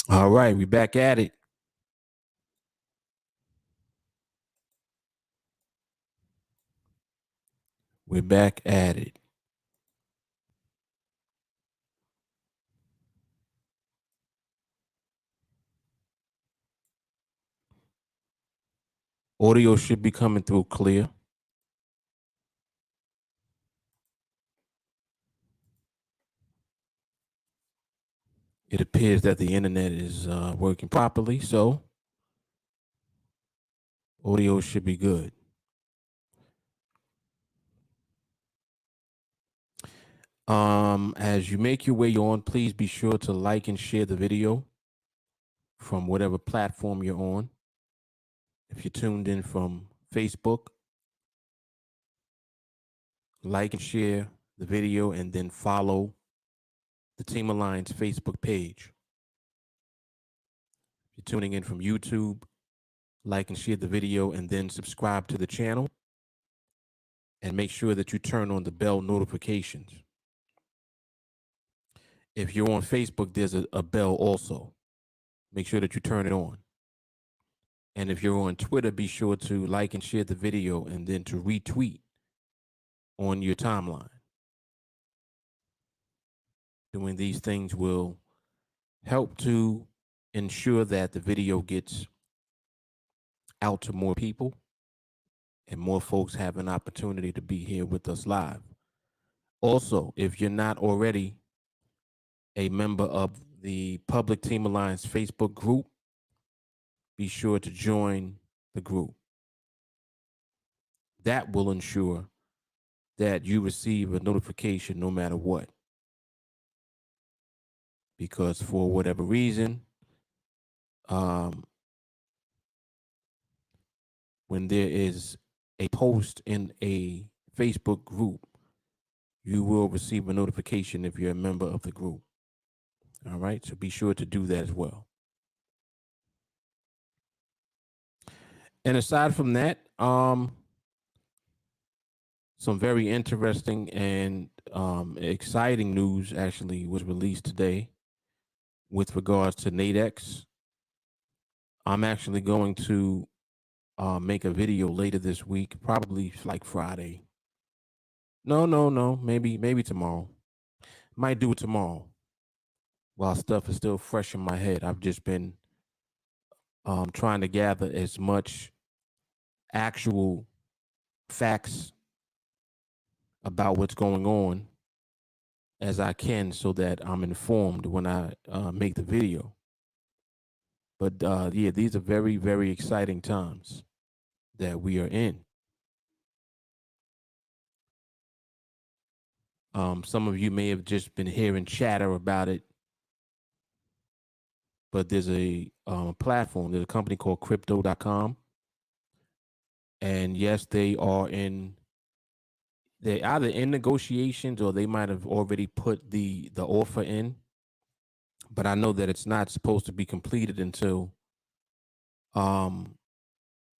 All right, we back at it. We're back at it. Audio should be coming through clear. It appears that the internet is working properly, so audio should be good. As you make your way on, please be sure to like and share the video from whatever platform you're on. If you're tuned in from Facebook, like and share the video and then follow the TeamAlliance Facebook page. If you're tuning in from YouTube, like and share the video and then subscribe to the channel. And make sure that you turn on the bell notifications. If you're on Facebook, there's a bell also. Make sure that you turn it on. And if you're on Twitter, be sure to like and share the video and then to retweet on your timeline. Doing these things will help to ensure that the video gets out to more people and more folks have an opportunity to be here with us live. Also, if you're not already a member of the Public TeamAlliance Facebook group, be sure to join the group. That will ensure that you receive a notification no matter what. Because for whatever reason, when there is a post in a Facebook group, you will receive a notification if you're a member of the group. All right, so be sure to do that as well. And aside from that, some very interesting and exciting news actually was released today with regards to NADEX. I'm actually going to make a video later this week, probably like Friday. No, maybe tomorrow. Might do it tomorrow while stuff is still fresh in my head. I've just been trying to gather as much actual facts about what's going on as I can so that I'm informed when I make the video. But yeah, these are very, very exciting times that we are in. Some of you may have just been hearing chatter about it, but there's a platform, there's a company called crypto.com. And yes, they're either in negotiations or they might have already put the offer in. But I know that it's not supposed to be completed until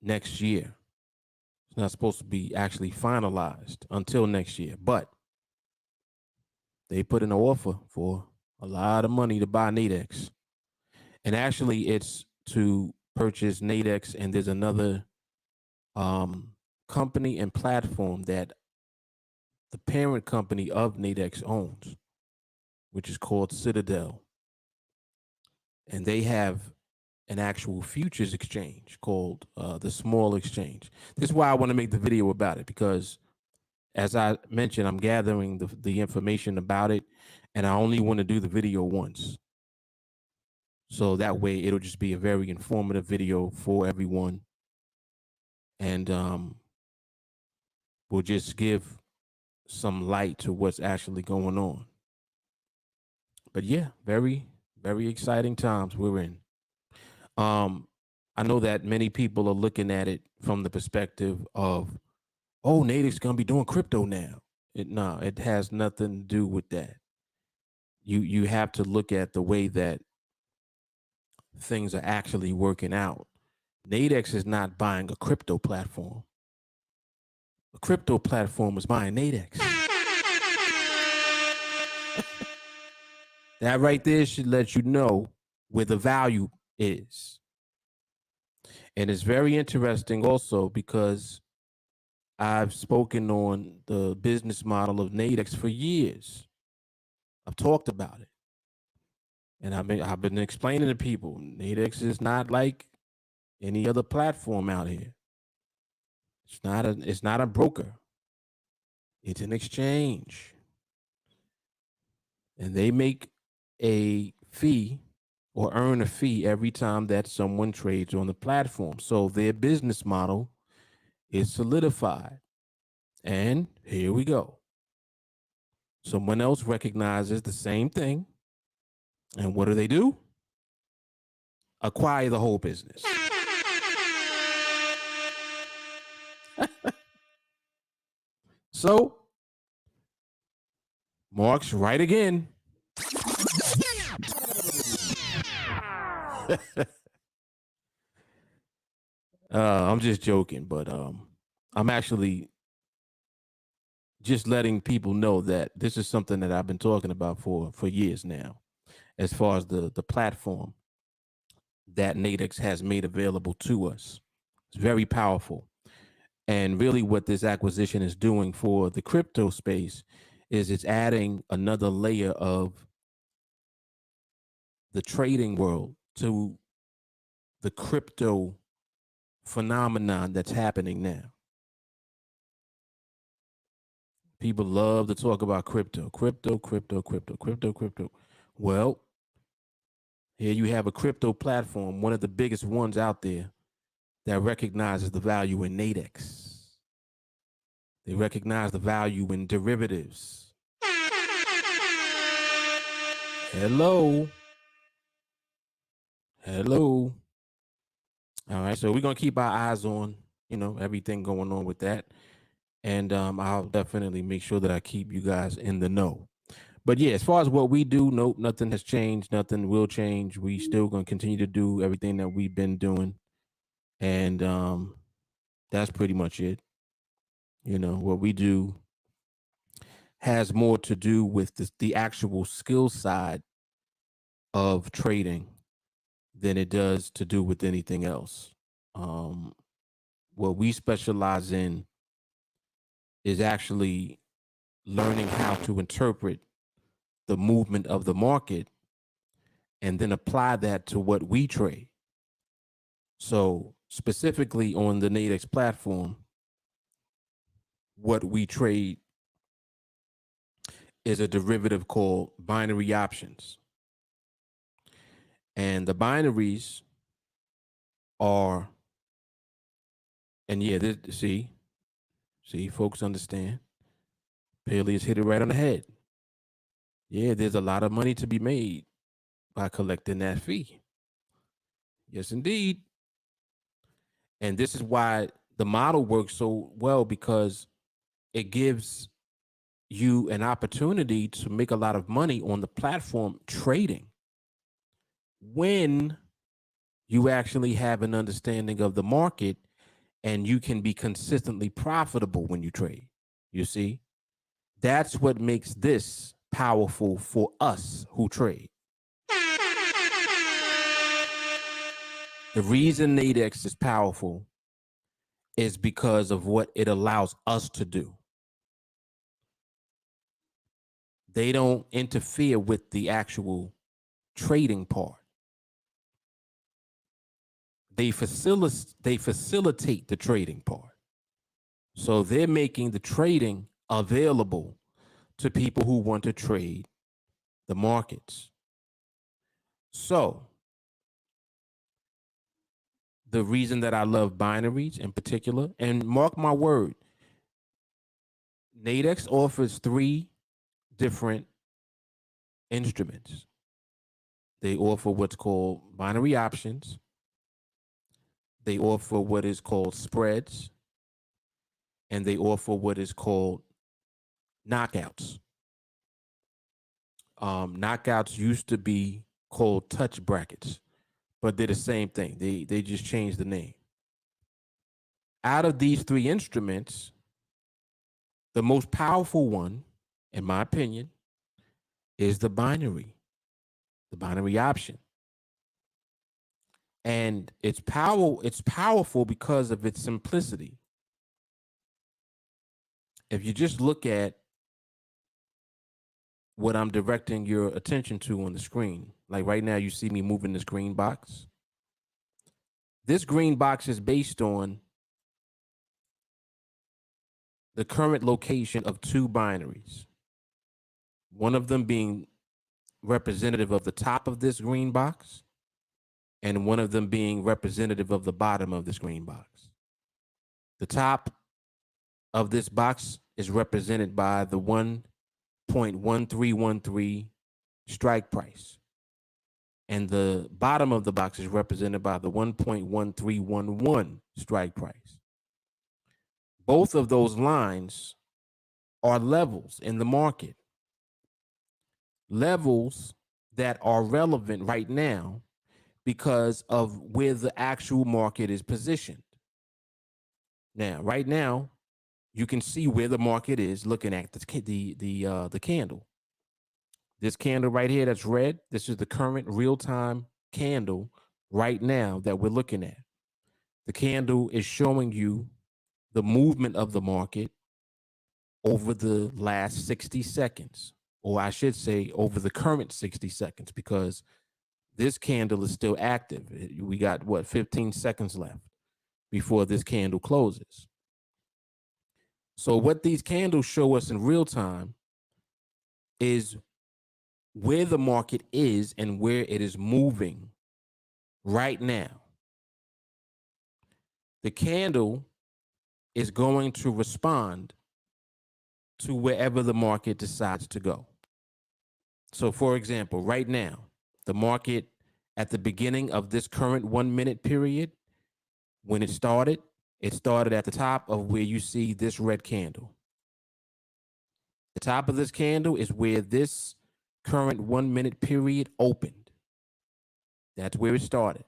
next year. It's not supposed to be actually finalized until next year. But they put in an offer for a lot of money to buy NADEX. And actually, it's to purchase NADEX, and there's another company and platform that the parent company of NADEX owns, which is called Citadel. And they have an actual futures exchange called the Small Exchange. This is why I want to make the video about it, because as I mentioned, I'm gathering the information about it, and I only want to do the video once. So that way it'll just be a very informative video for everyone. And we'll just give some light to what's actually going on. But yeah, very, very exciting times we're in. I know that many people are looking at it from the perspective of, oh, NADEX gonna be doing crypto now. No, it has nothing to do with that. You have to look at the way that things are actually working out. NADEX is not buying a crypto platform. A crypto platform is buying NADEX. That right there should let you know where the value is. And it's very interesting also because I've spoken on the business model of NADEX for years. I've talked about it. And I've been explaining to people, NADEX is not like any other platform out here. It's not a broker. It's an exchange. And they make a fee or earn a fee every time that someone trades on the platform. So their business model is solidified. And here we go. Someone else recognizes the same thing. And what do? Acquire the whole business. So, Mark's right again. I'm just joking, but I'm actually just letting people know that this is something that I've been talking about for years now, as far as the platform that NADEX has made available to us. It's very powerful. And really what this acquisition is doing for the crypto space is it's adding another layer of the trading world to the crypto phenomenon that's happening now. People love to talk about crypto. Well, here you have a crypto platform, one of the biggest ones out there, that recognizes the value in NADEX. They recognize the value in derivatives. Hello. All right, so we're gonna keep our eyes on, everything going on with that, and I'll definitely make sure that I keep you guys in the know. But yeah, as far as what we do, nope, nothing has changed. Nothing will change. We still gonna continue to do everything that we've been doing, and that's pretty much it. What we do has more to do with the actual skill side of trading than it does to do with anything else. What we specialize in is actually learning how to interpret the movement of the market and then apply that to what we trade. So specifically on the NADEX platform, what we trade is a derivative called binary options. And the binaries are, and yeah, see, folks understand. Paley has hit it right on the head. Yeah, there's a lot of money to be made by collecting that fee. Yes, indeed. And this is why the model works so well, because it gives you an opportunity to make a lot of money on the platform trading when you actually have an understanding of the market and you can be consistently profitable when you trade. You see, that's what makes this powerful for us who trade. The reason NADEX is powerful is because of what it allows us to do. They don't interfere with the actual trading part. They facilitate the trading part. So they're making the trading available to people who want to trade the markets. So the reason that I love binaries in particular, and mark my word, NADEX offers 3 different instruments. They offer what's called binary options. They offer what is called spreads. And they offer what is called knockouts. Knockouts used to be called touch brackets, but they're the same thing. They just changed the name. Out of these 3 instruments, the most powerful one, in my opinion, is the binary option. And it's powerful because of its simplicity. If you just look at what I'm directing your attention to on the screen, like right now you see me moving this green box. This green box is based on the current location of two binaries, one of them being representative of the top of this green box and one of them being representative of the bottom of this green box. The top of this box is represented by the 1.1313 strike price, and the bottom of the box is represented by the 1.1311 strike price. Both of those lines are levels in the market, levels that are relevant right now because of where the actual market is positioned. Now, right now, you can see where the market is looking at the candle. This candle right here that's red, this is the current real-time candle right now that we're looking at. The candle is showing you the movement of the market over the last 60 seconds, or I should say over the current 60 seconds, because this candle is still active. We got, what, 15 seconds left before this candle closes. So what these candles show us in real time is where the market is and where it is moving right now. The candle is going to respond to wherever the market decides to go. So for example, right now, the market at the beginning of this current 1 minute period, when it started at the top of where you see this red candle. The top of this candle is where this current 1 minute period opened. That's where it started.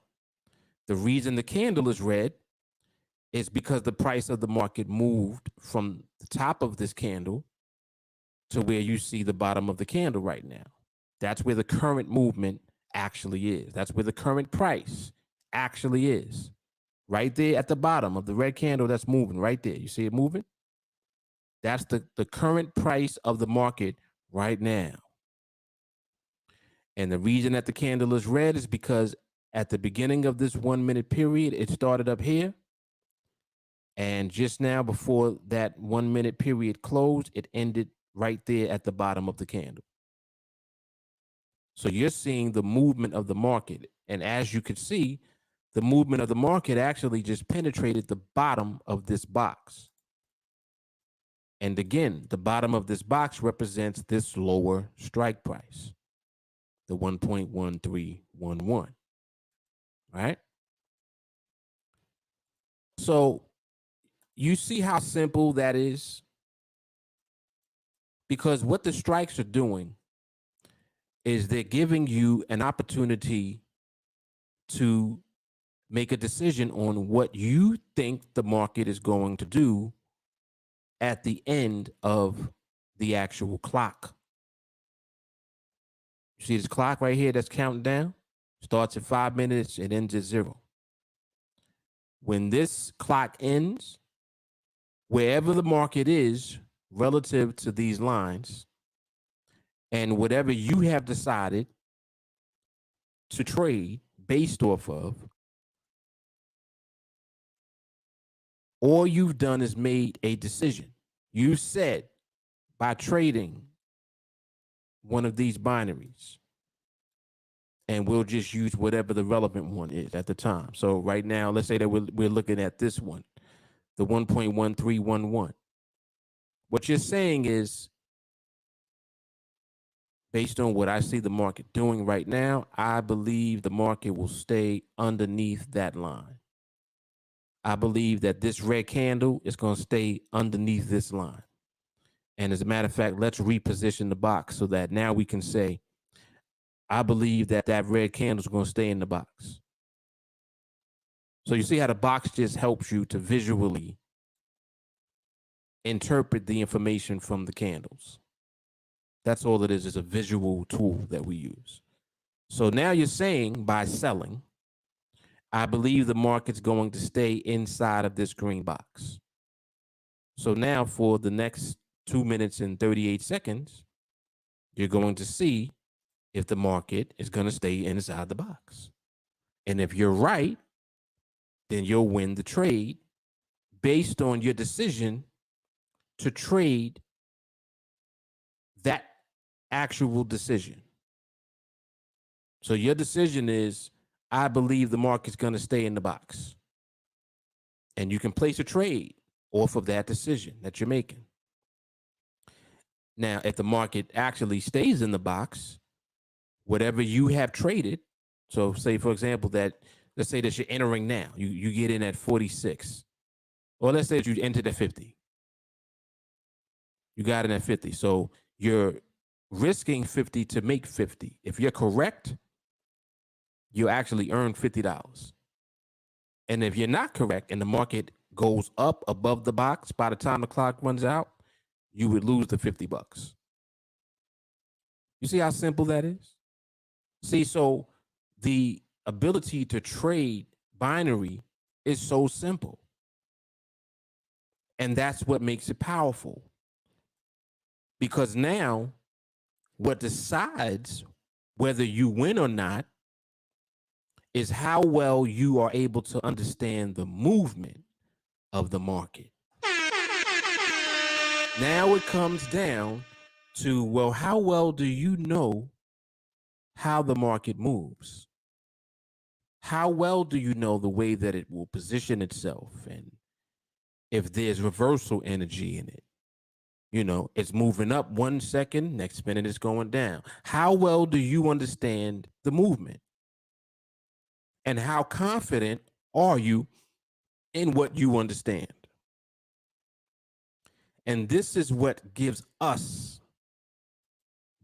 The reason the candle is red is because the price of the market moved from the top of this candle to where you see the bottom of the candle right now. That's where the current movement actually is. That's where the current price actually is. Right there at the bottom of the red candle that's moving right there. You see it moving? That's the current price of the market right now. And the reason that the candle is red is because at the beginning of this 1 minute period, it started up here. And just now, before that 1 minute period closed, it ended right there at the bottom of the candle. So you're seeing the movement of the market. And as you can see, the movement of the market actually just penetrated the bottom of this box. And again, the bottom of this box represents this lower strike price, the 1.1311, right? So you see how simple that is? Because what the strikes are doing is they're giving you an opportunity to make a decision on what you think the market is going to do at the end of the actual clock. You see this clock right here that's counting down? Starts at 5 minutes, it ends at 0. When this clock ends, wherever the market is relative to these lines, and whatever you have decided to trade based off of, all you've done is made a decision. You said by trading one of these binaries, and we'll just use whatever the relevant one is at the time. So right now, let's say that we're looking at this one, the 1.1311. What you're saying is, based on what I see the market doing right now, I believe the market will stay underneath that line. I believe that this red candle is going to stay underneath this line. And as a matter of fact, let's reposition the box so that now we can say, I believe that that red candle is going to stay in the box. So you see how the box just helps you to visually interpret the information from the candles. That's all it is a visual tool that we use. So now you're saying by selling, I believe the market's going to stay inside of this green box. So now for the next 2 minutes and 38 seconds, you're going to see if the market is going to stay inside the box. And if you're right, then you'll win the trade based on your decision to trade that actual decision. So your decision is, I believe the market's going to stay in the box. And you can place a trade off of that decision that you're making. Now, if the market actually stays in the box, whatever you have traded, so say, for example, let's say that you're entering now, you get in at 46, or let's say that you entered at 50. You got in at 50. So you're risking 50 to make 50. If you're correct, you actually earn $50. And if you're not correct and the market goes up above the box, by the time the clock runs out, you would lose the $50. You see how simple that is? See, so the ability to trade binary is so simple. And that's what makes it powerful. Because now what decides whether you win or not is how well you are able to understand the movement of the market. Now it comes down to, well, how well do you know how the market moves? How well do you know the way that it will position itself, and if there's reversal energy in it? You know, it's moving up 1 second, next minute it's going down. How well do you understand the movement? And how confident are you in what you understand? And this is what gives us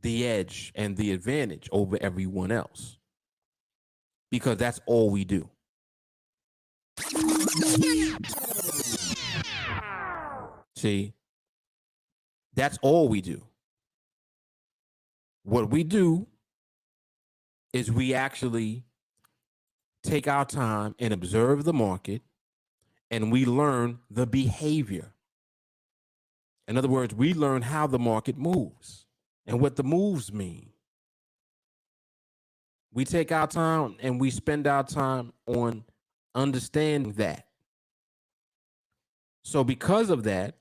the edge and the advantage over everyone else, because that's all we do. See, that's all we do. What we do is we actually take our time and observe the market, and we learn the behavior. In other words, we learn how the market moves and what the moves mean. We take our time and we spend our time on understanding that. So because of that,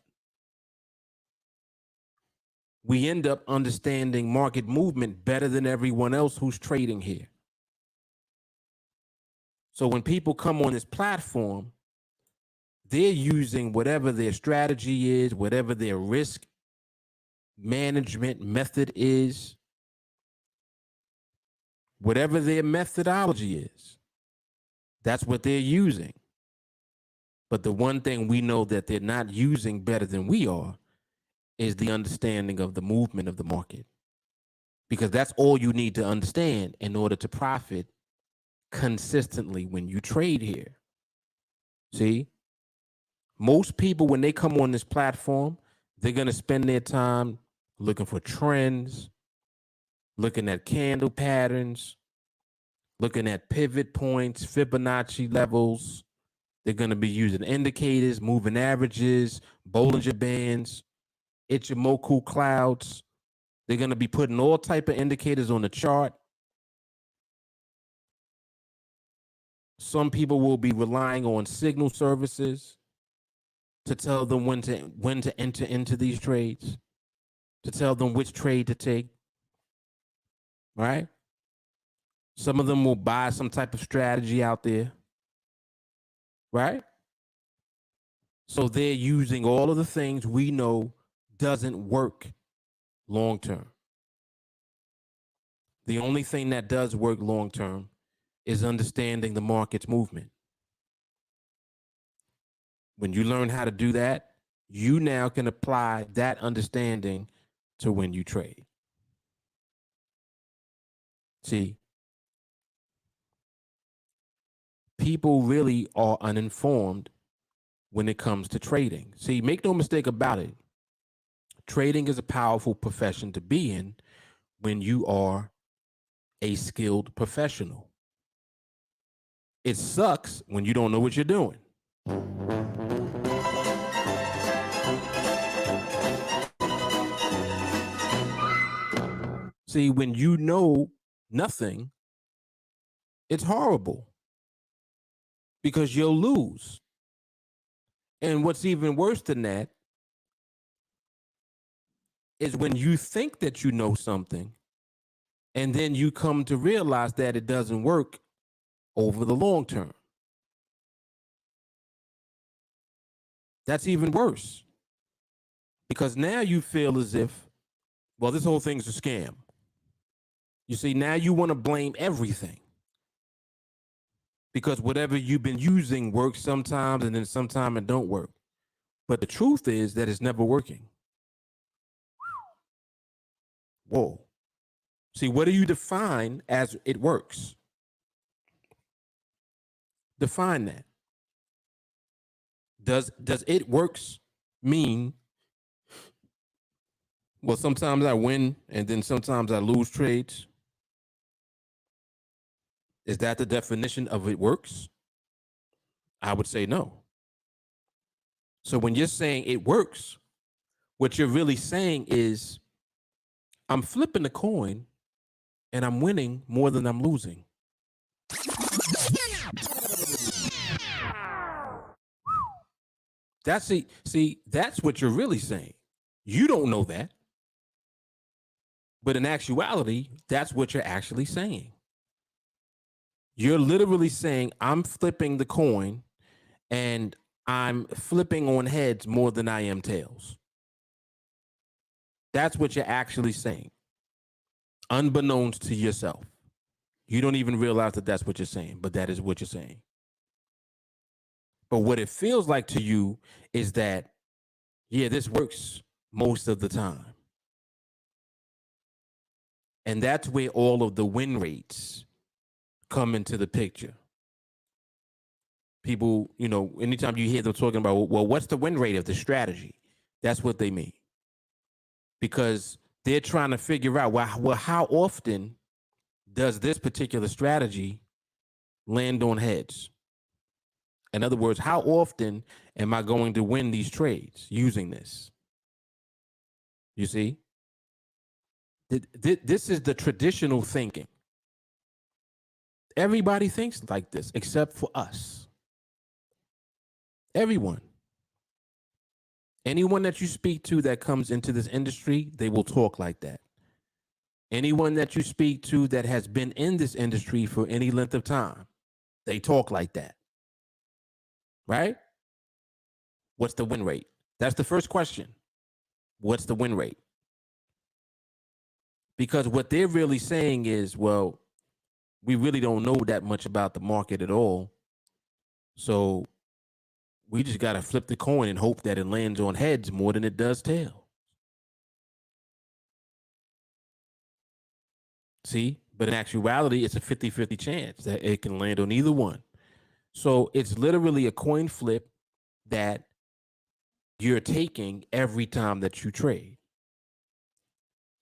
we end up understanding market movement better than everyone else who's trading here. So when people come on this platform, they're using whatever their strategy is, whatever their risk management method is, whatever their methodology is. That's what they're using. But the one thing we know that they're not using better than we are is the understanding of the movement of the market. Because that's all you need to understand in order to profit consistently when you trade here. See? Most people, when they come on this platform, they're going to spend their time looking for trends, looking at candle patterns, looking at pivot points, Fibonacci levels. They're going to be using indicators, moving averages, Bollinger Bands, Ichimoku clouds. They're going to be putting all type of indicators on the chart. Some people will be relying on signal services to tell them when to enter into these trades, to tell them which trade to take, right? Some of them will buy some type of strategy out there, right? So they're using all of the things we know doesn't work long term. The only thing that does work long term is understanding the market's movement. When you learn how to do that, you now can apply that understanding to when you trade. See, people really are uninformed when it comes to trading. See, make no mistake about it. Trading is a powerful profession to be in when you are a skilled professional. It sucks when you don't know what you're doing. See, when you know nothing, it's horrible because you'll lose. And what's even worse than that is when you think that you know something and then you come to realize that it doesn't work over the long term. That's even worse, because now you feel as if, well, this whole thing's a scam. You see, now you want to blame everything because whatever you've been using works sometimes and then sometimes it don't work. But the truth is that it's never working. Whoa. See, what do you define as it works? Define that. Does it works mean, well, sometimes I win and then sometimes I lose trades? Is that the definition of it works? I would say no. So when you're saying it works, what you're really saying is, I'm flipping the coin and I'm winning more than I'm losing. That's it. See, that's what you're really saying. You don't know that. But in actuality, that's what you're actually saying. You're literally saying, I'm flipping the coin and I'm flipping on heads more than I am tails. That's what you're actually saying, unbeknownst to yourself. You don't even realize that that's what you're saying, but that is what you're saying. But what it feels like to you is that, yeah, this works most of the time. And that's where all of the win rates come into the picture. People, you know, anytime you hear them talking about, well, what's the win rate of the strategy? That's what they mean. Because they're trying to figure out, well, how often does this particular strategy land on heads? In other words, how often am I going to win these trades using this? You see? This is the traditional thinking. Everybody thinks like this except for us. Everyone. Anyone that you speak to that comes into this industry, they will talk like that. Anyone that you speak to that has been in this industry for any length of time, they talk like that. Right? What's the win rate? That's the first question. What's the win rate? Because what they're really saying is, well, we really don't know that much about the market at all. So we just got to flip the coin and hope that it lands on heads more than it does tail. See? But in actuality, it's a 50-50 chance that it can land on either one. So it's literally a coin flip that you're taking every time that you trade.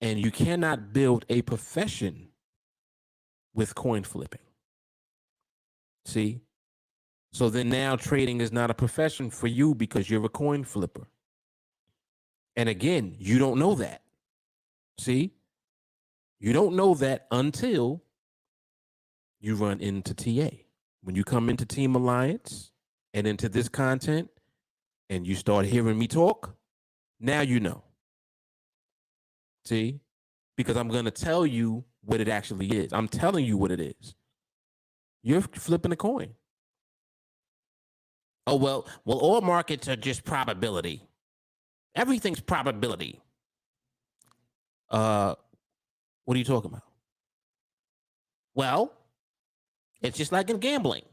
And you cannot build a profession with coin flipping. See? So then now trading is not a profession for you because you're a coin flipper. And again, you don't know that. See? You don't know that until you run into TA. When you come into TeamAlliance and into this content and you start hearing me talk, now you know. See? Because I'm going to tell you what it actually is. I'm telling you what it is. You're flipping a coin. Oh, well, all markets are just probability. Everything's probability. What are you talking about? Well, it's just like in gambling.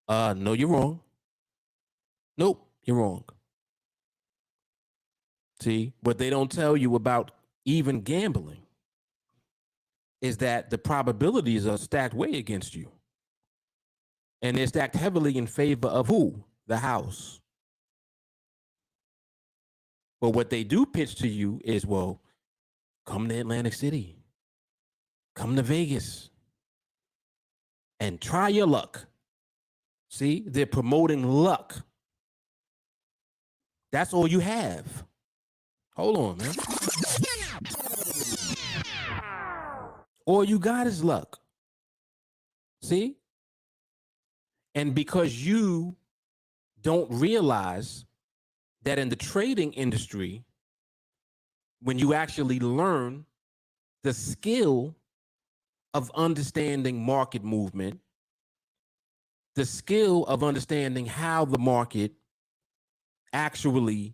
No, you're wrong. Nope, you're wrong. See, what they don't tell you about even gambling is that the probabilities are stacked way against you. And they're stacked heavily in favor of who? The house. But what they do pitch to you is, well, come to Atlantic City, come to Vegas, and try your luck. See, they're promoting luck. That's all you have. Hold on, man. All you got is luck. See? And because you don't realize that in the trading industry, when you actually learn the skill of understanding market movement, the skill of understanding how the market actually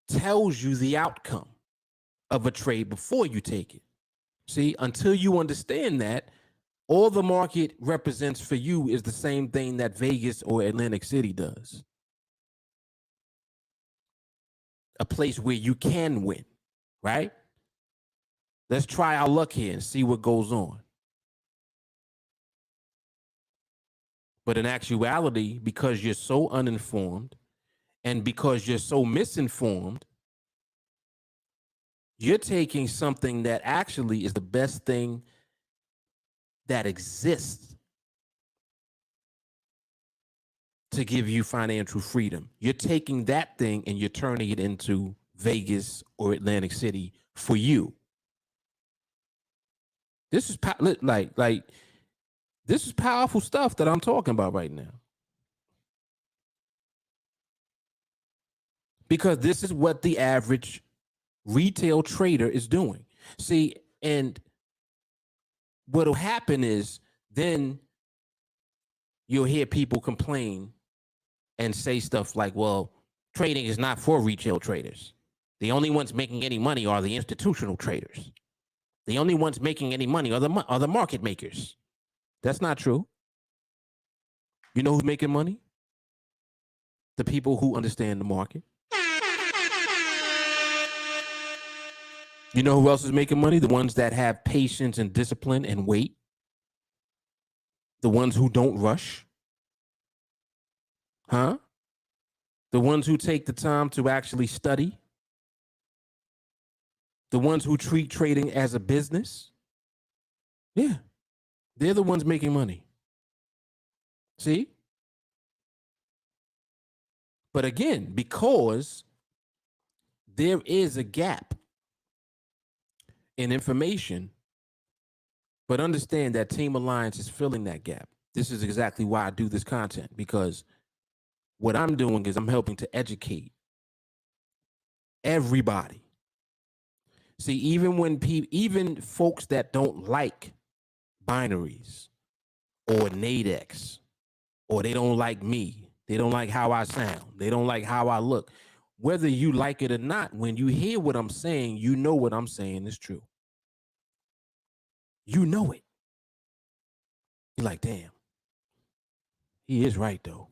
tells you the outcome of a trade before you take it. See, until you understand that, all the market represents for you is the same thing that Vegas or Atlantic City does. A place where you can win, right? Let's try our luck here and see what goes on. But in actuality, because you're so uninformed and because you're so misinformed, you're taking something that actually is the best thing that exists to give you financial freedom. You're taking that thing and you're turning it into Vegas or Atlantic City for you. This is this is powerful stuff that I'm talking about right now. Because this is what the average retail trader is doing. See, and what'll happen is then you'll hear people complain and say stuff like, well, trading is not for retail traders. The only ones making any money are the institutional traders. The only ones making any money are the market makers. That's not true. You know who's making money? The people who understand the market. You know who else is making money? The ones that have patience and discipline and wait. The ones who don't rush. Huh? The ones who take the time to actually study. The ones who treat trading as a business. Yeah. They're the ones making money. See? But again, because there is a gap in information, but understand that TeamAlliance is filling that gap. This is exactly why I do this content, because what I'm doing is I'm helping to educate everybody. See, even when even folks that don't like binaries or NADEX, or they don't like me, they don't like how I sound, they don't like how I look, whether you like it or not, when you hear what I'm saying, you know what I'm saying is true. You know it. You're like, damn, he is right though.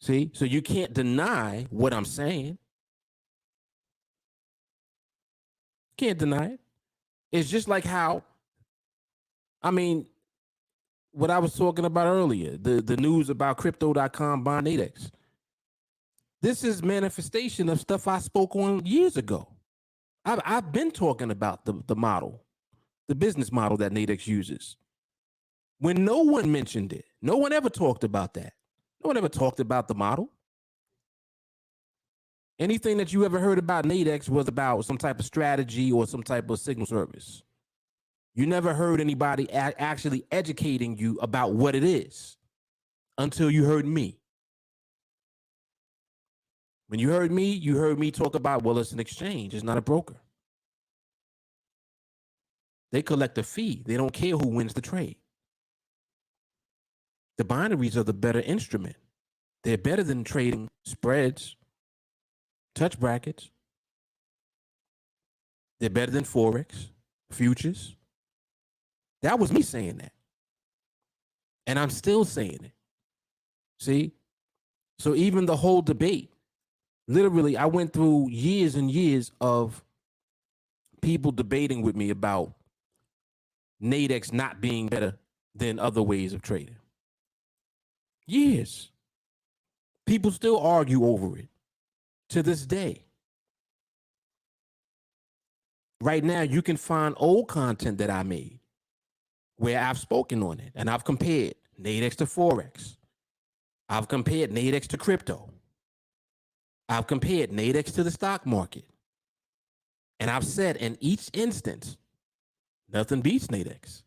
See, so you can't deny what I'm saying. Can't deny it. It's just like how, I mean, what I was talking about earlier, the news about crypto.com bond NADEX. This is manifestation of stuff I spoke on years ago. I've been talking about the model, the business model that NADEX uses. When no one mentioned it, no one ever talked about that. No one ever talked about the model. Anything that you ever heard about NADEX was about some type of strategy or some type of signal service. You never heard anybody actually educating you about what it is until you heard me. When you heard me talk about, well, it's an exchange. It's not a broker. They collect a fee. They don't care who wins the trade. The binaries are the better instrument. They're better than trading spreads, touch brackets. They're better than Forex, futures. That was me saying that. And I'm still saying it. See? So even the whole debate, literally, I went through years and years of people debating with me about NADEX not being better than other ways of trading. Years. People still argue over it to this day. Right now, you can find old content that I made where I've spoken on it, and I've compared NADEX to Forex. I've compared NADEX to crypto. I've compared NADEX to the stock market. And I've said in each instance, nothing beats NADEX.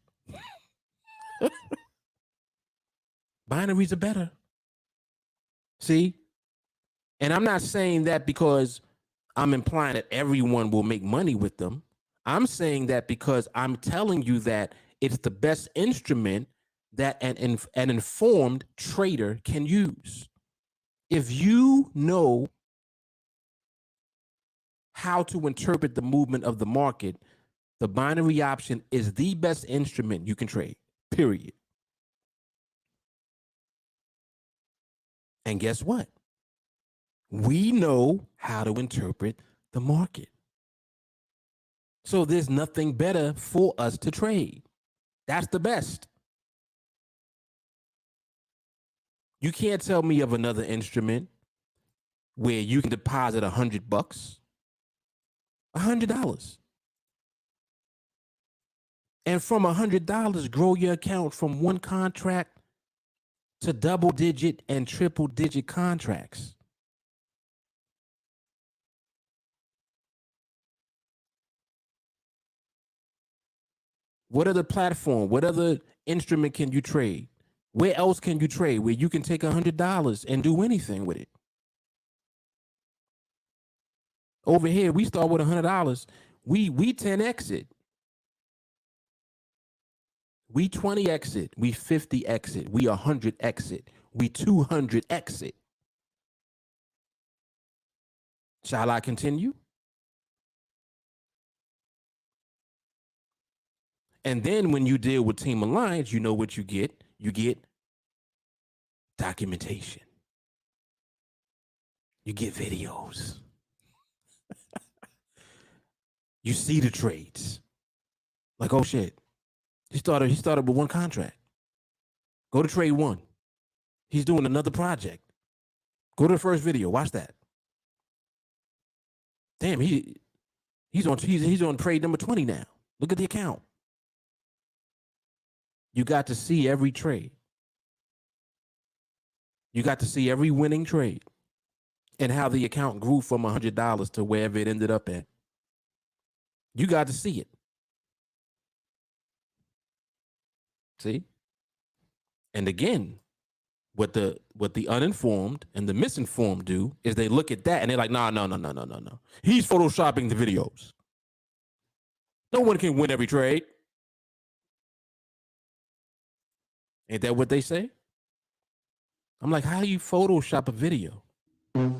Binaries are better. See? And I'm not saying that because I'm implying that everyone will make money with them. I'm saying that because I'm telling you that it's the best instrument that an informed trader can use. If you know how to interpret the movement of the market, the binary option is the best instrument you can trade, period. And guess what? We know how to interpret the market. So there's nothing better for us to trade. That's the best. You can't tell me of another instrument where you can deposit $100, $100. And from $100, grow your account from one contract to double digit and triple digit contracts. What other platform, what other instrument can you trade? Where else can you trade where you can take $100 and do anything with it? Over here, we start with $100. We 10x it. We 20 exit. We 50 exit. We 100 exit. We 200 exit. Shall I continue? And then when you deal with TeamAlliance, you know what you get? You get documentation. You get videos. You see the trades. Like, oh shit. He started with one contract. Go to trade one. He's doing another project. Go to the first video. Watch that. Damn, he's on trade number 20 now. Look at the account. You got to see every trade. You got to see every winning trade and how the account grew from $100 to wherever it ended up at. You got to see it. See? And again, what the uninformed and the misinformed do is they look at that and they're like, no. He's photoshopping the videos. No one can win every trade. Ain't that what they say? I'm like, how do you Photoshop a video? You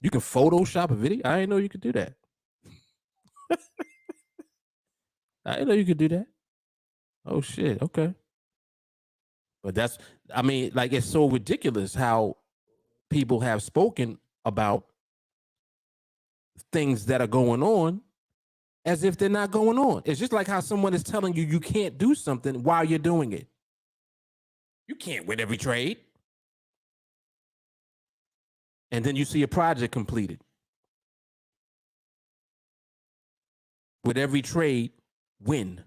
can Photoshop a video? I didn't know you could do that. I didn't know you could do that. Oh shit, okay. But that's, I mean, like, it's so ridiculous how people have spoken about things that are going on as if they're not going on. It's just like how someone is telling you you can't do something while you're doing it. You can't win every trade. And then you see a project completed with every trade win.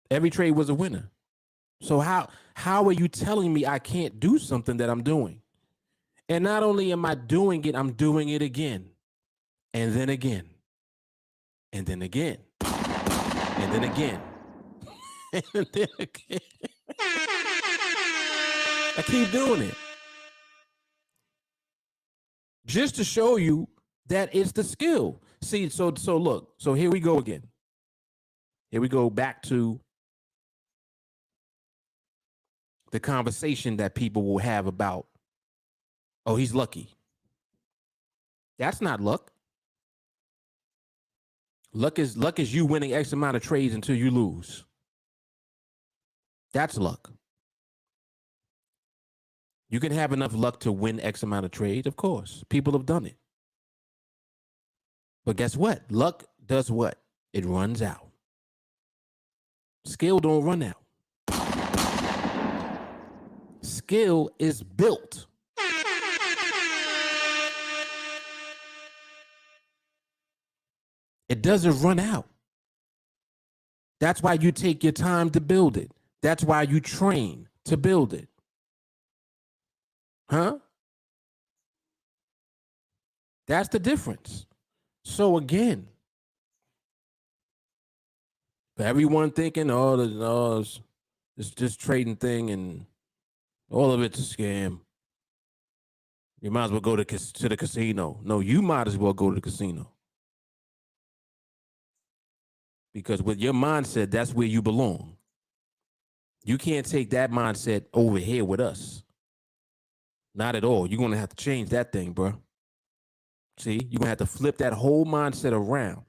Every trade was a winner. So how are you telling me I can't do something that I'm doing? And not only am I doing it, I'm doing it again. And then again. And then again. And then again. And then again. I keep doing it. Just to show you that it's the skill. See, so look, so here we go again. Here we go back to the conversation that people will have about, oh, he's lucky. That's not luck. Luck is you winning X amount of trades until you lose. That's luck. You can have enough luck to win X amount of trades, of course. People have done it. But guess what? Luck does what? It runs out. Skill don't run out. Skill is built. It doesn't run out. That's why you take your time to build it. That's why you train to build it. Huh? That's the difference. So again, for everyone thinking, oh, it's this trading thing and all of it's a scam. You might as well go to the casino. No, you might as well go to the casino. Because with your mindset, that's where you belong. You can't take that mindset over here with us. Not at all. You're going to have to change that thing, bro. See, you're going to have to flip that whole mindset around.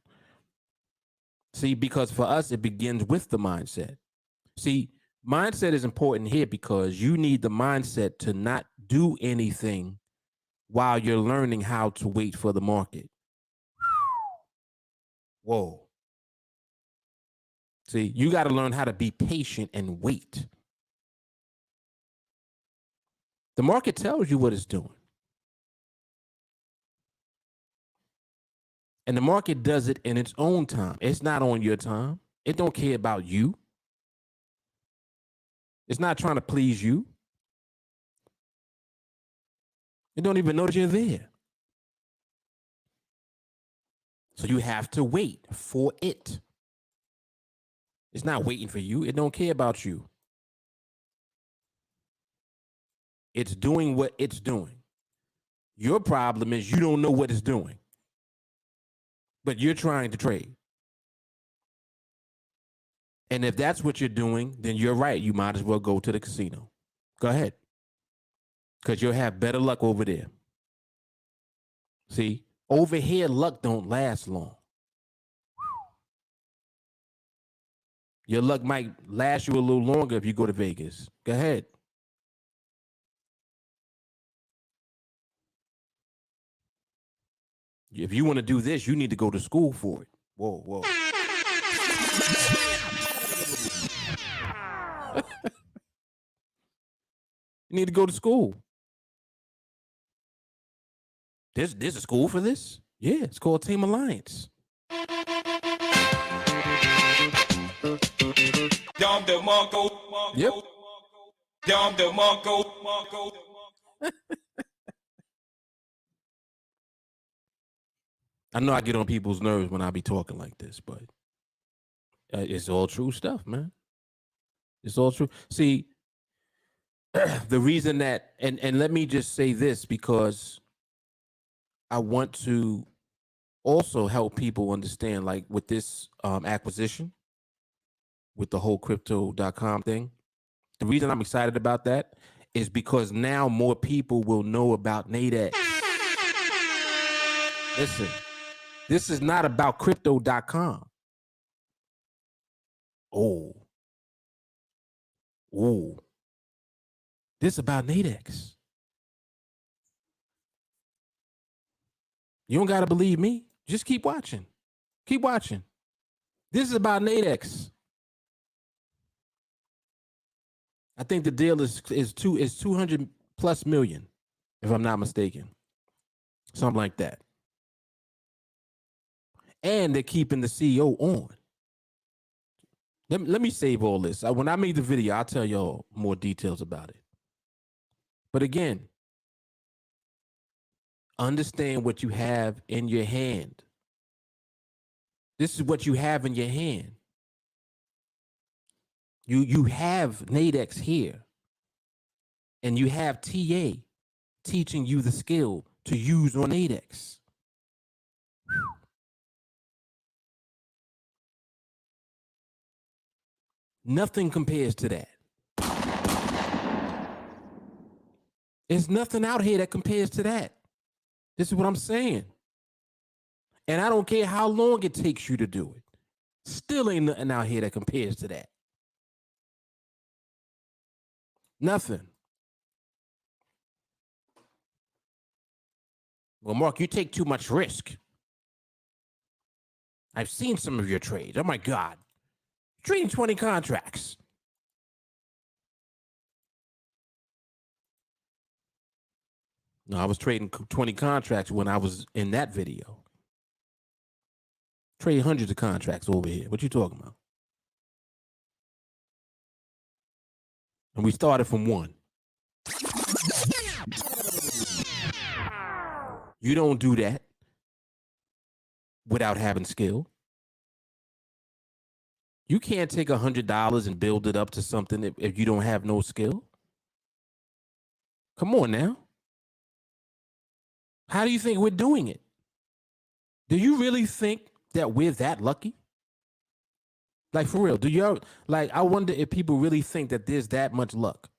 See, because for us, it begins with the mindset. See, mindset is important here because you need the mindset to not do anything while you're learning how to wait for the market. Whoa. See, you got to learn how to be patient and wait. The market tells you what it's doing. And the market does it in its own time. It's not on your time. It don't care about you. It's not trying to please you. It don't even know that you're there. So you have to wait for it. It's not waiting for you. It don't care about you. It's doing what it's doing. Your problem is you don't know what it's doing, but you're trying to trade. And if that's what you're doing, then you're right. You might as well go to the casino. Go ahead. Because you'll have better luck over there. See, over here, luck don't last long. Your luck might last you a little longer if you go to Vegas. Go ahead. If you want to do this, you need to go to school for it. Whoa, whoa. You need to go to school. There's a school for this? Yeah, it's called TeamAlliance. Yep. I know I get on people's nerves when I be talking like this, but it's all true stuff, man. It's all true. See, the reason that, and let me just say this because I want to also help people understand, like with this acquisition, with the whole crypto.com thing, the reason I'm excited about that is because now more people will know about NADEX. Listen, this is not about crypto.com. Oh. This is about NADEX. You don't got to believe me. Just keep watching. Keep watching. This is about NADEX. I think the deal is 200 plus million, if I'm not mistaken. Something like that. And they're keeping the CEO on. Let me save all this. When I make the video, I'll tell y'all more details about it. But again, understand what you have in your hand. This is what you have in your hand. You have NADEX here, and you have TA teaching you the skill to use on NADEX. Nothing compares to that. There's nothing out here that compares to that. This is what I'm saying. And I don't care how long it takes you to do it. Still ain't nothing out here that compares to that. Nothing. Well, Mark, you take too much risk. I've seen some of your trades. Oh my God. Trading 20 contracts. No, I was trading 20 contracts when I was in that video. Trade hundreds of contracts over here. What you talking about? And we started from one. You don't do that without having skill. You can't take $100 and build it up to something if you don't have no skill. Come on now. How do you think we're doing it? Do you really think that we're that lucky? Like, for real, do you like, I wonder if people really think that there's that much luck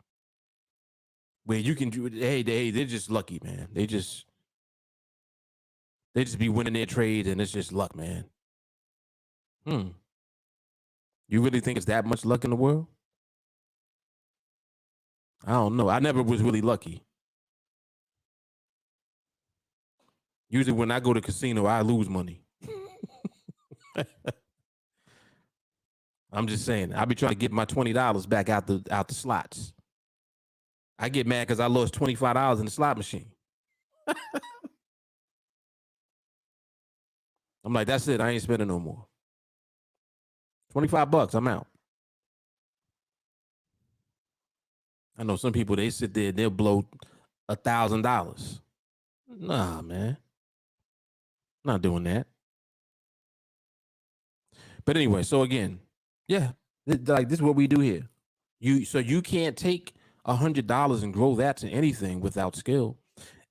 where you can do, they're just lucky, man. They just be winning their trades and it's just luck, man. You really think it's that much luck in the world? I don't know. I never was really lucky. Usually when I go to casino, I lose money. I'm just saying. I be trying to get my $20 back out the slots. I get mad because I lost $25 in the slot machine. I'm like, that's it. I ain't spending no more. $25, I'm out. I know some people, they sit there, they'll blow $1,000. Nah, man. Not doing that. But anyway, so again, yeah, like this is what we do here. So you can't take $100 and grow that to anything without skill.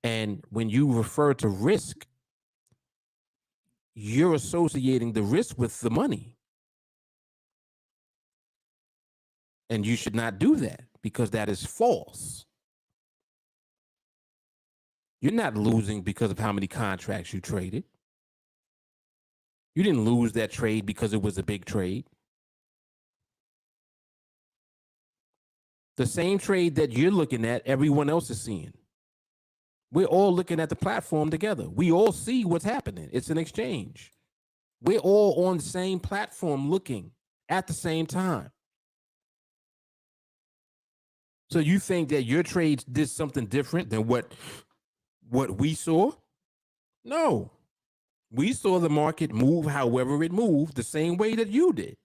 And when you refer to risk, you're associating the risk with the money. And you should not do that because that is false. You're not losing because of how many contracts you traded. You didn't lose that trade because it was a big trade. The same trade that you're looking at, everyone else is seeing. We're all looking at the platform together. We all see what's happening. It's an exchange. We're all on the same platform looking at the same time. So you think that your trades did something different than what we saw? No. We saw the market move however it moved, the same way that you did.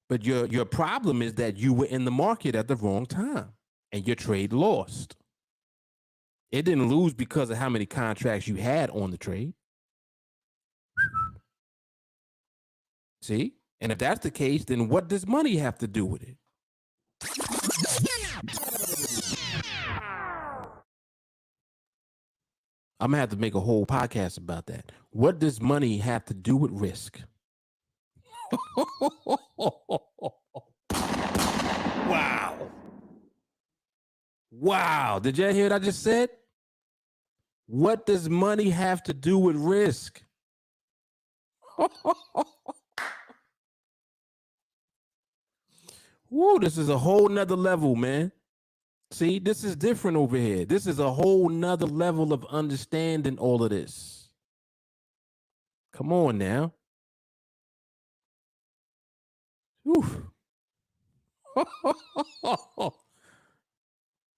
But your problem is that you were in the market at the wrong time and your trade lost. It didn't lose because of how many contracts you had on the trade. See? And if that's the case, then what does money have to do with it? I'm gonna have to make a whole podcast about that. What does money have to do with risk? Wow. Wow. Did you hear what I just said? What does money have to do with risk? Woo, this is a whole nother level, man. See, this is different over here. This is a whole nother level of understanding all of this. Come on now.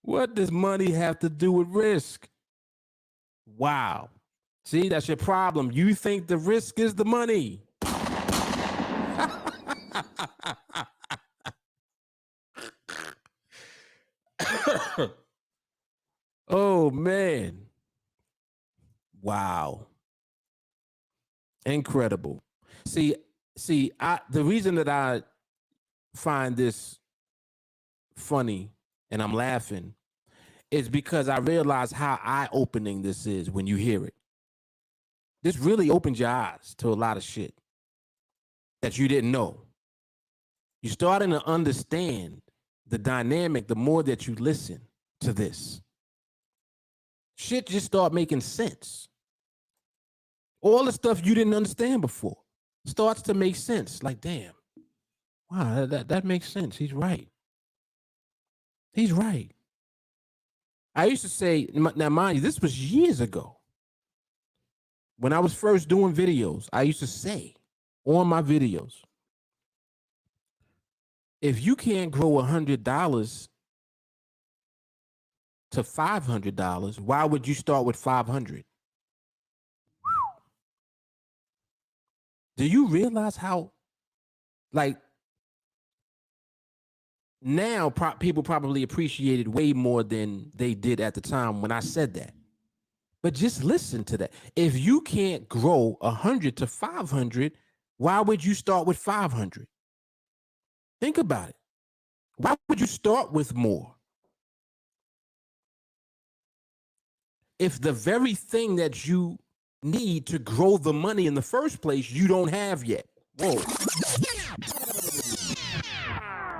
What does money have to do with risk? Wow. See, that's your problem. You think the risk is the money. Oh, man. Wow. Incredible. See, the reason that I find this funny and I'm laughing is because I realize how eye-opening this is when you hear it. This really opens your eyes to a lot of shit that you didn't know. You're starting to understand the dynamic the more that you listen to this. Shit just start making sense. All the stuff you didn't understand before starts to make sense. Like, damn, wow, that makes sense. He's right. He's right. I used to say, now mind you, this was years ago. When I was first doing videos, I used to say on my videos, if you can't grow $100 to $500, why would you start with 500? Do you realize how, like, now people probably appreciate it way more than they did at the time when I said that. But just listen to that. If you can't grow 100 to 500, why would you start with 500? Think about it. Why would you start with more? if the very thing that you need to grow the money in the first place, you don't have yet? Whoa.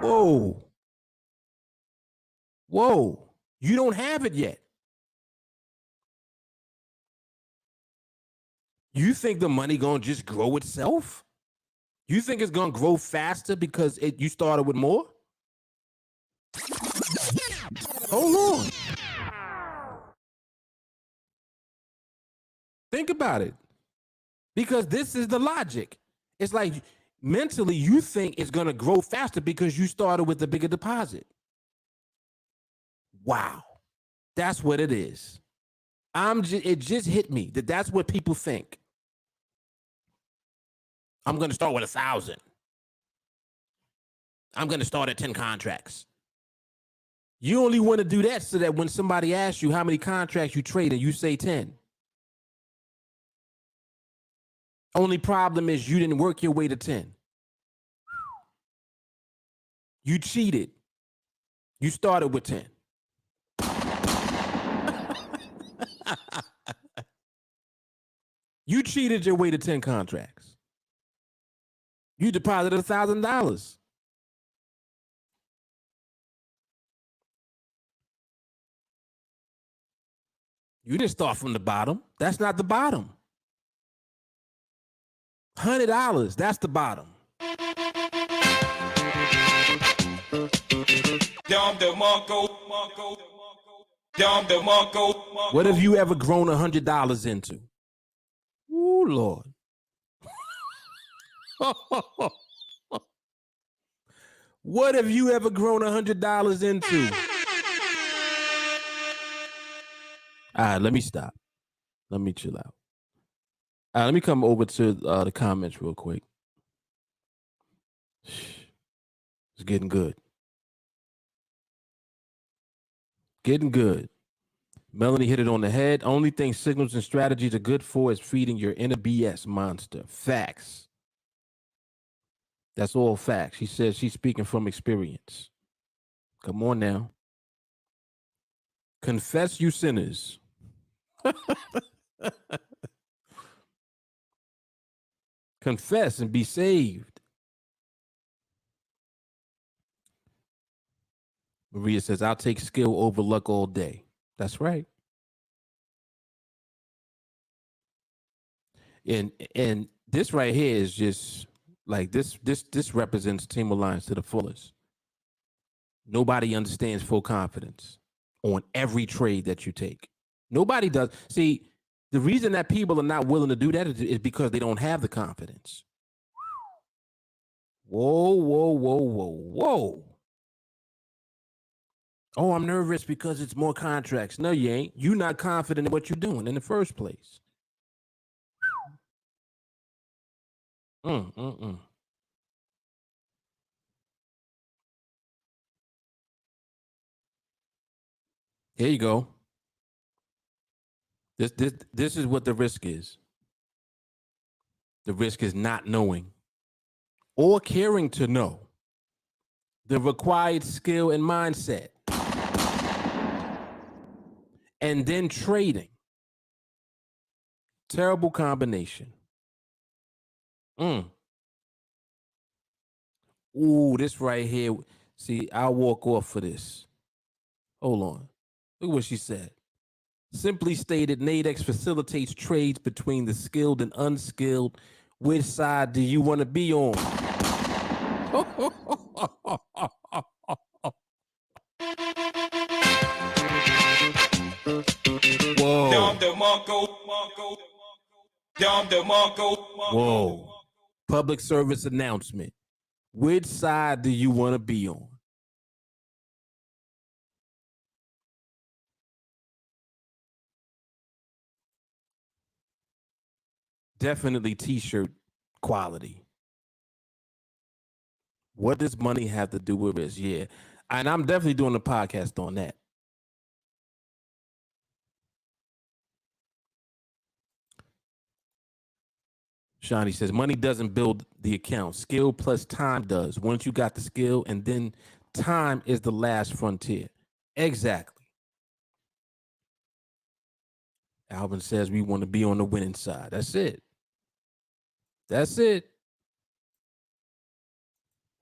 Whoa. Whoa. You don't have it yet. You think the money gonna just grow itself? You think it's gonna grow faster because you started with more? Hold on. Think about it. Because this is the logic. It's like mentally you think it's gonna grow faster because you started with a bigger deposit. Wow. That's what it is. It just hit me that that's what people think. I'm going to start with 1,000. I'm going to start at 10 contracts. You only want to do that so that when somebody asks you how many contracts you trade and you say 10. Only problem is you didn't work your way to 10. You cheated. You started with 10. You cheated your way to 10 contracts. You deposited $1,000. You didn't start from the bottom. That's not the bottom. $100, that's the bottom. What have you ever grown $100 into? Ooh, Lord. What have you ever grown $100 into? All right, let me stop. Let me chill out. All right, let me come over to the comments real quick. It's getting good. Getting good. Melanie hit it on the head. Only thing signals and strategies are good for is feeding your inner BS monster. Facts. That's all facts. She says she's speaking from experience. Come on now. Confess, you sinners. Confess and be saved. Maria says, I'll take skill over luck all day. That's right. And this right here is just like this represents TeamAlliance to the fullest. Nobody understands full confidence on every trade that you take. Nobody does. See, the reason that people are not willing to do that is because they don't have the confidence. Whoa, whoa, whoa, whoa, whoa. Oh, I'm nervous because it's more contracts. No, you ain't. You're not confident in what you're doing in the first place. Here you go. This is what the risk is. The risk is not knowing or caring to know the required skill and mindset. And then trading. Terrible combination. Ooh, this right here. See, I'll walk off for this. Hold on. Look what she said. Simply stated, NADEX facilitates trades between the skilled and unskilled. Which side do you want to be on? Whoa. Whoa. Public service announcement. Which side do you want to be on? Definitely t-shirt quality. What does money have to do with this? Yeah. And I'm definitely doing a podcast on that. Shawnee says, money doesn't build the account. Skill plus time does. Once you got the skill, and then time is the last frontier. Exactly. Alvin says we want to be on the winning side. That's it. That's it.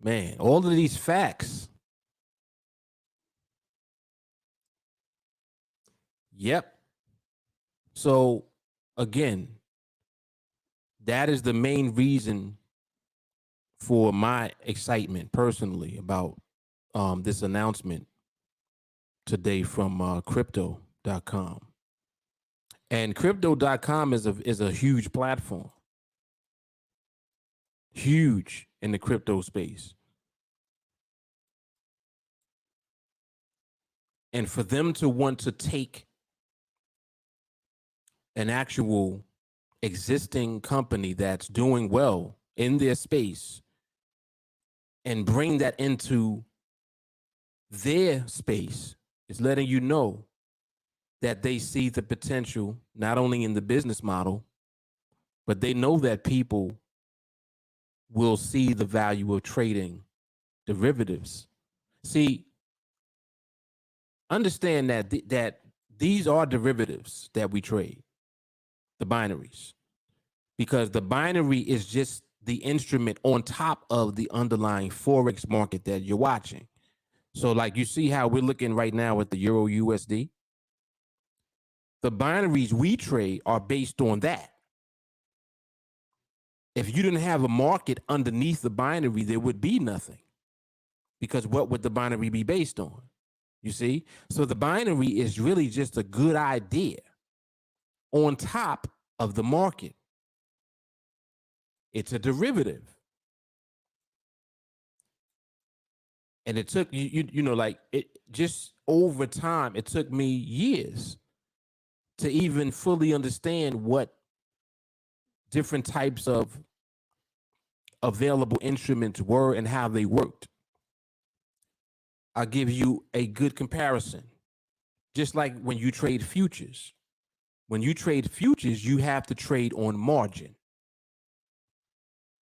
Man, all of these facts. Yep. So again, that is the main reason for my excitement personally about this announcement today from crypto.com. And crypto.com is a huge platform. Huge in the crypto space. And for them to want to take an actual existing company that's doing well in their space and bring that into their space is letting you know that they see the potential not only in the business model, but they know that people will see the value of trading derivatives. See, understand that that these are derivatives that we trade, the binaries, because the binary is just the instrument on top of the underlying Forex market that you're watching. So like you see how we're looking right now at the Euro USD. The binaries we trade are based on that. If you didn't have a market underneath the binary, there would be nothing. Because what would the binary be based on? You see? So the binary is really just a good idea on top of the market. It's a derivative. And it took you know, like it just over time, it took me years to even fully understand what different types of available instruments were and how they worked. I'll give you a good comparison. Just like when you trade futures. When you trade futures, you have to trade on margin.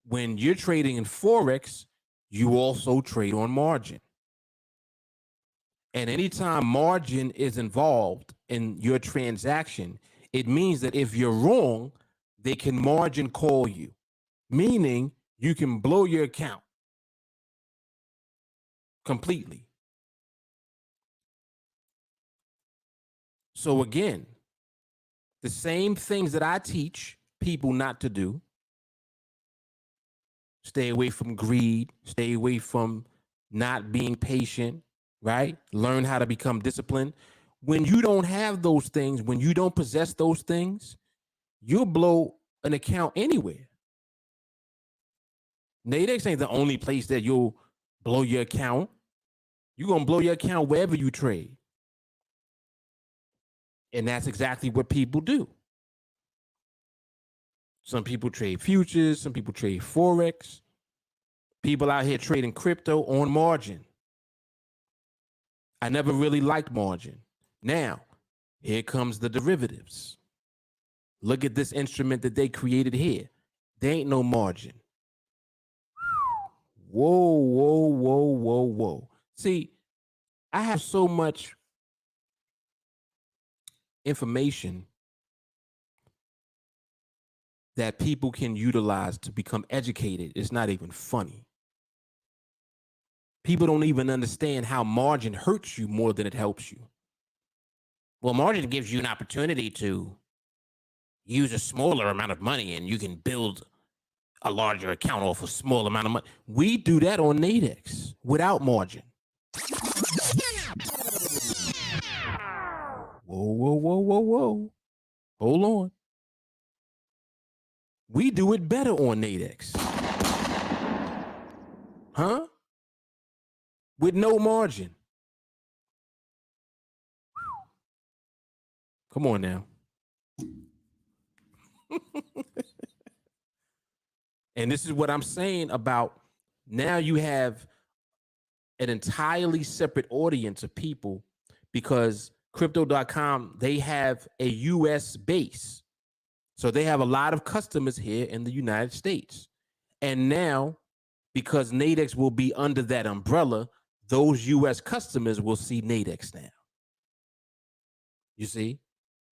When you're trading in Forex, you also trade on margin. And anytime margin is involved in your transaction, it means that if you're wrong, they can margin call you, meaning you can blow your account completely. So again, the same things that I teach people not to do, stay away from greed, stay away from not being patient, right? Learn how to become disciplined. When you don't have those things, when you don't possess those things, you'll blow an account anywhere. NADEX ain't the only place that you'll blow your account. You're going to blow your account wherever you trade. And that's exactly what people do. Some people trade futures, some people trade Forex. People out here trading crypto on margin. I never really liked margin. Now, here comes the derivatives. Look at this instrument that they created here. There ain't no margin. Whoa, whoa, whoa, whoa, whoa. See, I have so much information that people can utilize to become educated. It's not even funny. People don't even understand how margin hurts you more than it helps you. Well, margin gives you an opportunity to use a smaller amount of money and you can build a larger account off a small amount of money. We do that on NADEX without margin. Whoa, whoa, whoa, whoa, whoa. Hold on. We do it better on NADEX. Huh? With no margin. Come on now. And this is what I'm saying about now you have an entirely separate audience of people because crypto.com, they have a US base. So they have a lot of customers here in the United States. And now, because NADEX will be under that umbrella, those US customers will see NADEX now. You see?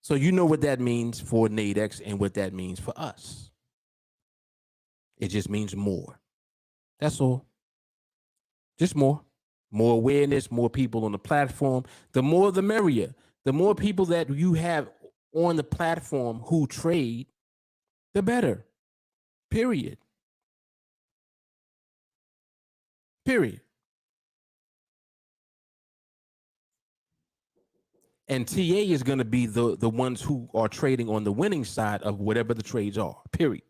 So you know what that means for NADEX and what that means for us. It just means more. That's all. Just more. More awareness, more people on the platform. The more the merrier. The more people that you have on the platform who trade, the better. Period. Period. And TA is going to be the ones who are trading on the winning side of whatever the trades are. Period.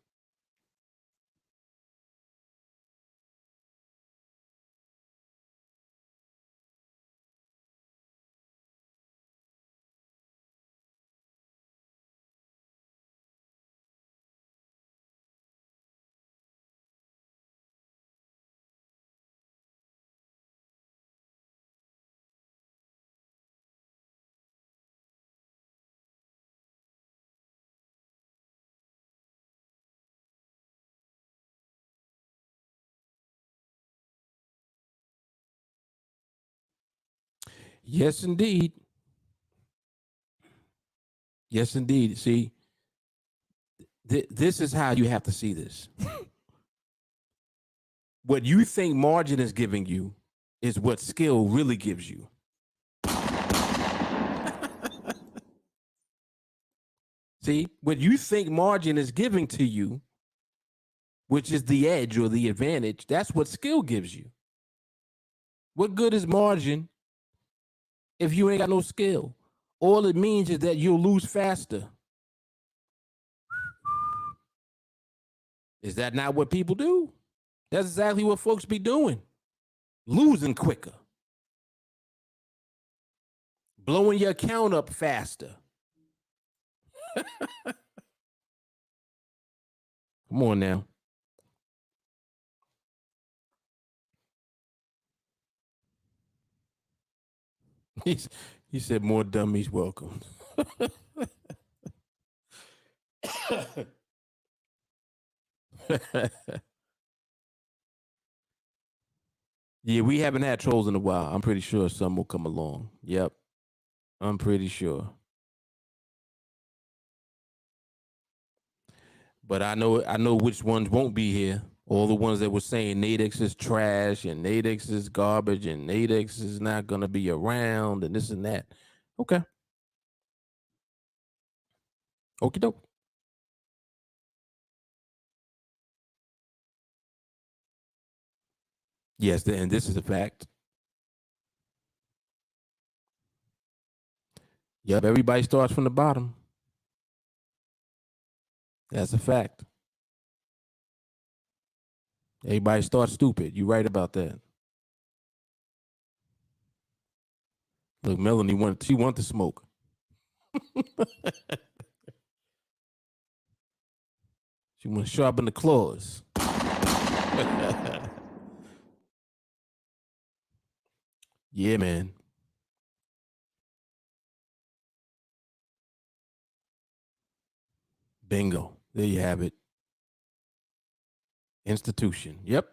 Yes, indeed. Yes, indeed. See, this is how you have to see this. What you think margin is giving you is what skill really gives you. See, what you think margin is giving to you, which is the edge or the advantage, that's what skill gives you. What good is margin if you ain't got no skill? All it means is that you'll lose faster. Is that not what people do? That's exactly what folks be doing. Losing quicker. Blowing your account up faster. Come on now. He said more dummies welcome. Yeah, we haven't had trolls in a while. I'm pretty sure some will come along. Yep. I'm pretty sure. But I know which ones won't be here. All the ones that were saying NADEX is trash and NADEX is garbage and NADEX is not gonna be around and this and that. Okay. Okie doke. Yes, and this is a fact. Yep, everybody starts from the bottom. That's a fact. Everybody starts stupid. You right about that. Look, Melanie she want to smoke. She want to sharpen the claws. Yeah, man. Bingo. There you have it. Institution. Yep.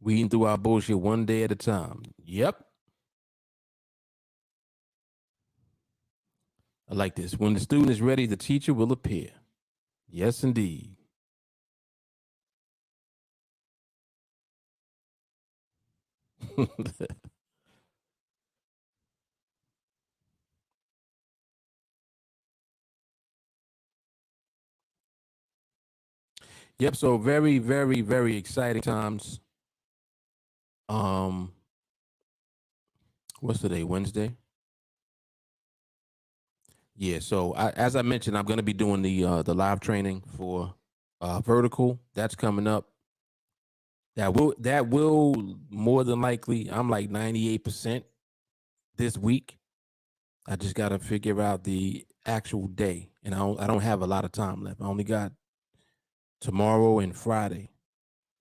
Weeding through our bullshit one day at a time. Yep. I like this. When the student is ready, the teacher will appear. Yes, indeed. Yep. So very, very, very exciting times. Um, what's today? Wednesday. Yeah. So as I mentioned, I'm going to be doing the live training for vertical. That's coming up. That will more than likely. I'm like 98% this week. I just got to figure out the actual day, and I don't have a lot of time left. I only got tomorrow and Friday.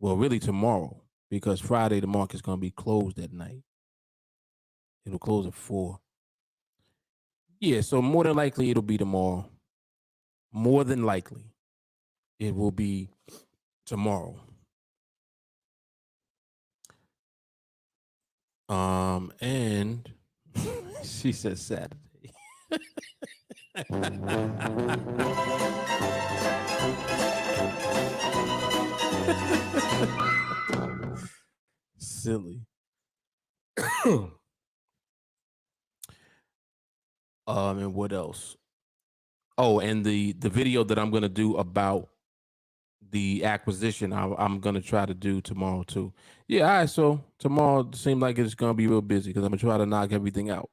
Well, really tomorrow, because Friday the market's gonna be closed at night. It'll close at 4. Yeah, so more than likely it'll be tomorrow. More than likely, it will be tomorrow. And She said Saturday. Silly. And what else? Oh, and the video that I'm gonna do about the acquisition, I'm gonna try to do tomorrow too. Yeah, all right. So tomorrow seems like it's gonna be real busy because I'm gonna try to knock everything out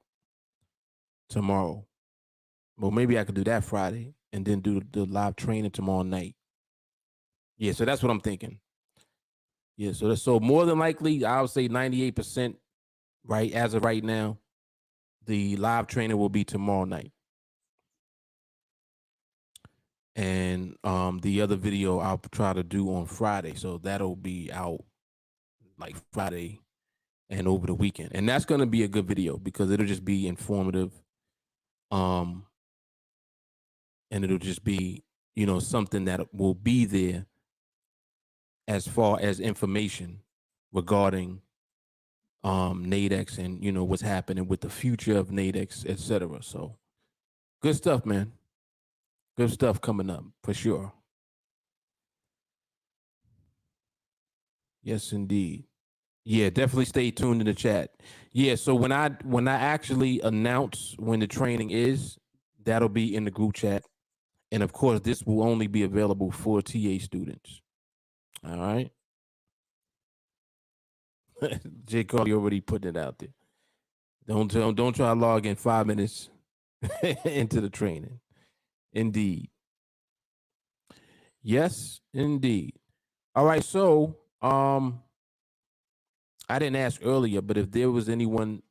tomorrow. Well, maybe I could do that Friday and then do the live training tomorrow night. Yeah, so that's what I'm thinking. Yeah, so more than likely, I would say 98%, right, as of right now, the live training will be tomorrow night. And the other video I'll try to do on Friday. So that'll be out like Friday and over the weekend. And that's gonna be a good video because it'll just be informative. Um, and it'll just be, something that will be there as far as information regarding NADEX and what's happening with the future of NADEX, etc. So good stuff, man. Good stuff coming up for sure. Yes, indeed. Yeah, definitely stay tuned in the chat. Yeah, so when I actually announce when the training is, that'll be in the group chat. And of course, this will only be available for TA students. All right. J. Carly already putting it out there. Don't try to log in 5 minutes into the training. Indeed. Yes, indeed. All right, so I didn't ask earlier, but if there was anyone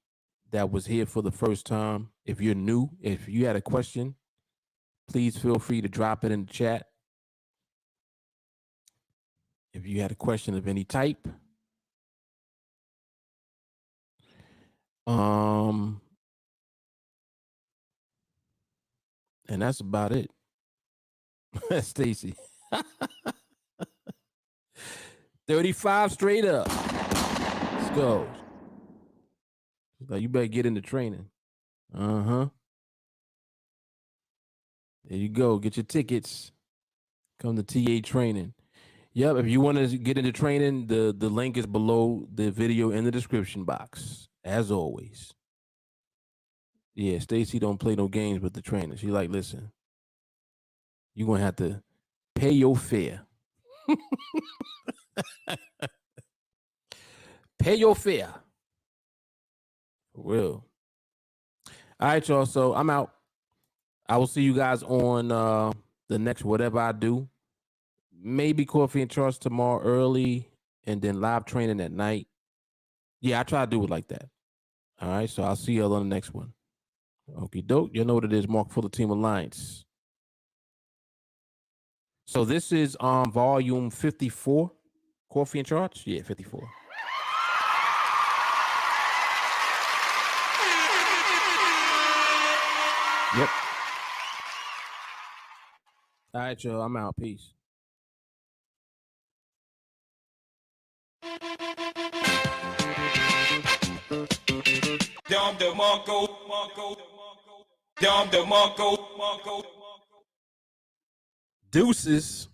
that was here for the first time, if you're new, if you had a question, please feel free to drop it in the chat. If you had a question of any type. And that's about it. Stacy. 35 straight up. Let's go. Like, you better get into training. Uh-huh. There you go. Get your tickets. Come to TA training. Yep. If you want to get into training, the link is below the video in the description box, as always. Yeah, Stacy don't play no games with the trainer. She like, listen, you're going to have to pay your fare. Pay your fare. For real. All right, y'all. So I'm out. I will see you guys on the next whatever I do. Maybe coffee and charts tomorrow early and then live training at night. Yeah, I try to do it like that. All right, so I'll see y'all on the next one. Okie doke. You know what it is, Mark for the TeamAlliance. So this is volume 54, coffee and charts. Yeah, 54. Yep. All right, y'all. I'm out. Peace. Deuces.